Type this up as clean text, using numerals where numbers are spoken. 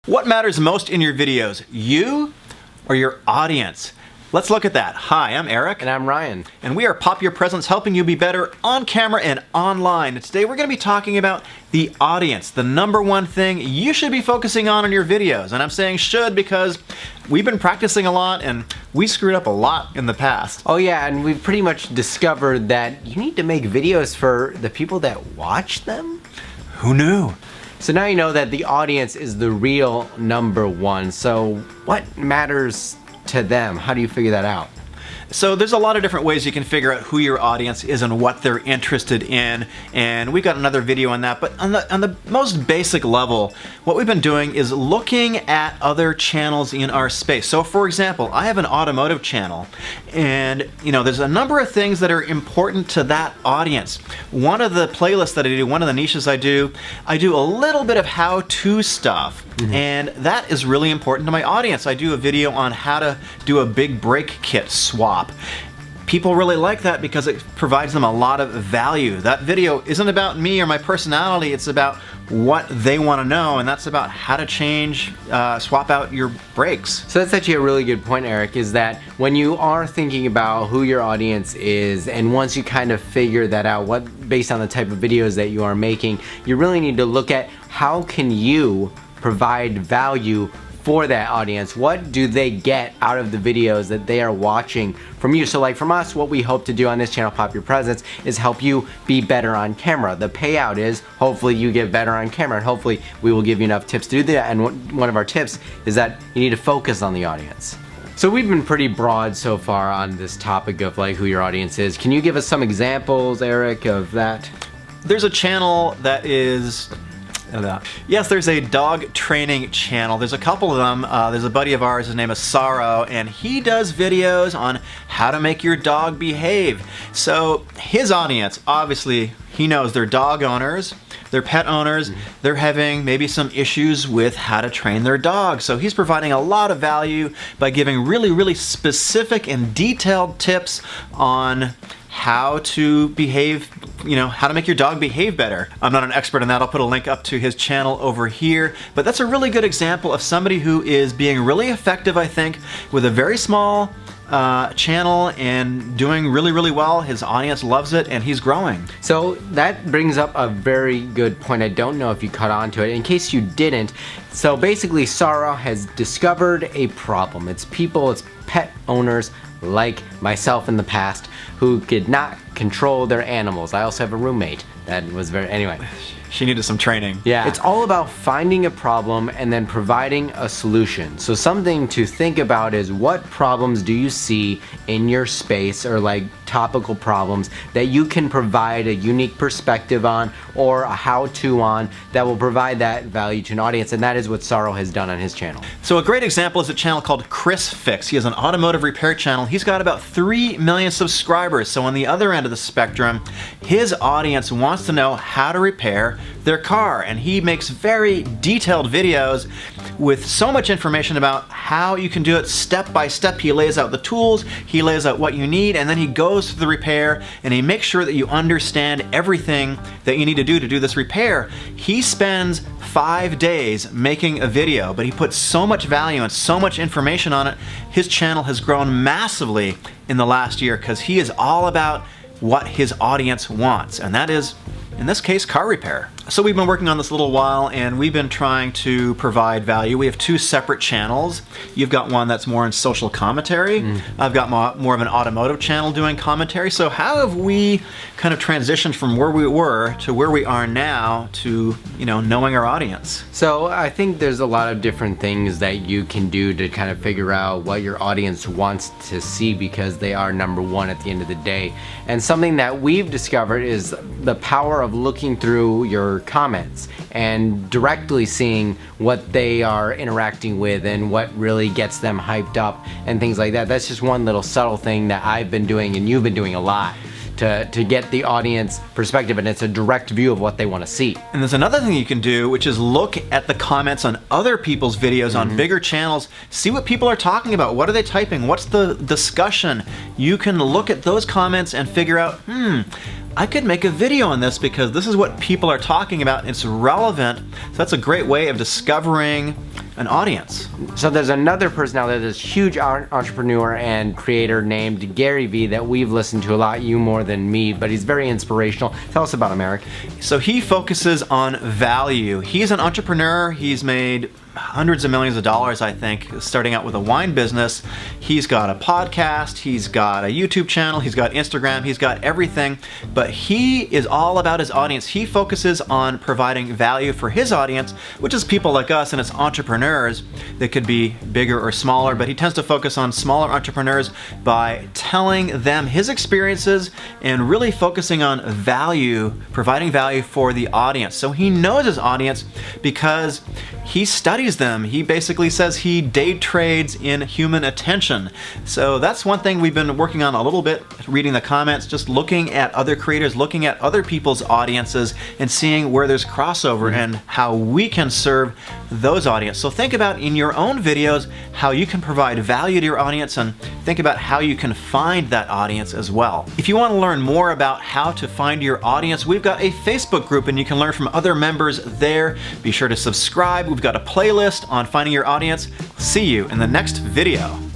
What matters most in your videos, you or your audience? Let's look at that. Hi, I'm Eric. And I'm Ryan. And we are Pop Your Presence, helping you be better on camera and online. And today we're going to be talking about the audience, the number one thing you should be focusing on in your videos. And I'm saying should because we've been practicing a lot and we screwed up a lot in the past. Oh yeah, and we've pretty much discovered that you need to make videos for the people that watch them. Who knew? So now you know that the audience is the real number one. So what matters to them? How do you figure that out? So there's a lot of different ways you can figure out who your audience is and what they're interested in, and we've got another video on that. But on the most basic level, what we've been doing is looking at other channels in our space. So for example, I have an automotive channel, and there's a number of things that are important to that audience. One of the playlists that I do, one of the niches I do a little bit of how-to stuff. And that is really important to my audience. I do a video on how to do a big brake kit swap. People really like that because it provides them a lot of value. That video isn't about me or my personality, it's about what they want to know, and that's about how to change, swap out your brakes. So that's actually a really good point, Eric, is that when you are thinking about who your audience is, and once you kind of figure that out, based on the type of videos that you are making, you really need to look at how can you provide value for that audience. What do they get out of the videos that they are watching from you? So like from us, what we hope to do on this channel, Pop Your Presence, is help you be better on camera. The payout is hopefully you get better on camera, and hopefully we will give you enough tips to do that. And one of our tips is that you need to focus on the audience. So we've been pretty broad so far on this topic of like who your audience is. Can you give us some examples, Eric, of that? There's a channel that is yes, there's a dog training channel. There's a couple of them. There's a buddy of ours, his name is Sorrow, and he does videos on how to make your dog behave. So his audience, obviously, he knows they're dog owners, they're pet owners, they're having maybe some issues with how to train their dog. So he's providing a lot of value by giving really, really specific and detailed tips on how to behave, how to make your dog behave better. I'm not an expert in that. I'll put a link up to his channel over here, but that's a really good example of somebody who is being really effective, I think, with a very small channel and doing really, really well. His audience loves it and he's growing. So that brings up a very good point. I don't know if you caught on to it. In case you didn't, so basically Sarah has discovered a problem. It's pet owners like myself in the past who could not control their animals. I also have a roommate that was anyway. She needed some training. Yeah. It's all about finding a problem and then providing a solution. So something to think about is what problems do you see in your space, or like topical problems that you can provide a unique perspective on or a how-to on that will provide that value to an audience, and that is what Sorrow has done on his channel. So a great example is a channel called Chris Fix. He has an automotive repair channel. He's got about 3 million subscribers. So on the other end of the spectrum, his audience wants to know how to repair their car, and he makes very detailed videos with so much information about how you can do it step by step. He lays out the tools, he lays out what you need, and then he goes through the repair and he makes sure that you understand everything that you need to do this repair. He spends 5 days making a video, but he puts so much value and so much information on it. His channel has grown massively in the last year because he is all about what his audience wants, and that is, in this case, car repair. So we've been working on this a little while and we've been trying to provide value. We have 2 separate channels. You've got one that's more in social commentary. I've got more of an automotive channel doing commentary. So how have we kind of transitioned from where we were to where we are now to, knowing our audience? So I think there's a lot of different things that you can do to kind of figure out what your audience wants to see, because they are number one at the end of the day. And something that we've discovered is the power of looking through your comments and directly seeing what they are interacting with and what really gets them hyped up and things like that. That's just one little subtle thing that I've been doing and you've been doing a lot to get the audience perspective, and it's a direct view of what they want to see. And there's another thing you can do, which is look at the comments on other people's videos on bigger channels, see what people are talking about, what are they typing, what's the discussion. You can look at those comments and figure out, I could make a video on this because this is what people are talking about. It's relevant. So that's a great way of discovering an audience. So there's another person out there, this huge entrepreneur and creator named Gary Vee that we've listened to a lot, you more than me, but he's very inspirational. Tell us about him, Eric. So he focuses on value. He's an entrepreneur. He's made hundreds of millions of dollars, I think, starting out with a wine business. He's got a podcast, he's got a YouTube channel, he's got Instagram, he's got everything, but he is all about his audience. He focuses on providing value for his audience, which is people like us, and it's entrepreneurs that could be bigger or smaller, but he tends to focus on smaller entrepreneurs by telling them his experiences and really focusing on value, providing value for the audience. So he knows his audience because he studies them. He basically says he day trades in human attention. So that's one thing we've been working on a little bit, reading the comments, just looking at other creators, looking at other people's audiences and seeing where there's crossover and how we can serve those audiences. So think about in your own videos how you can provide value to your audience, and think about how you can find that audience as well. If you want to learn more about how to find your audience, we've got a Facebook group and you can learn from other members there. Be sure to subscribe. We've got a playlist on finding your audience. See you in the next video.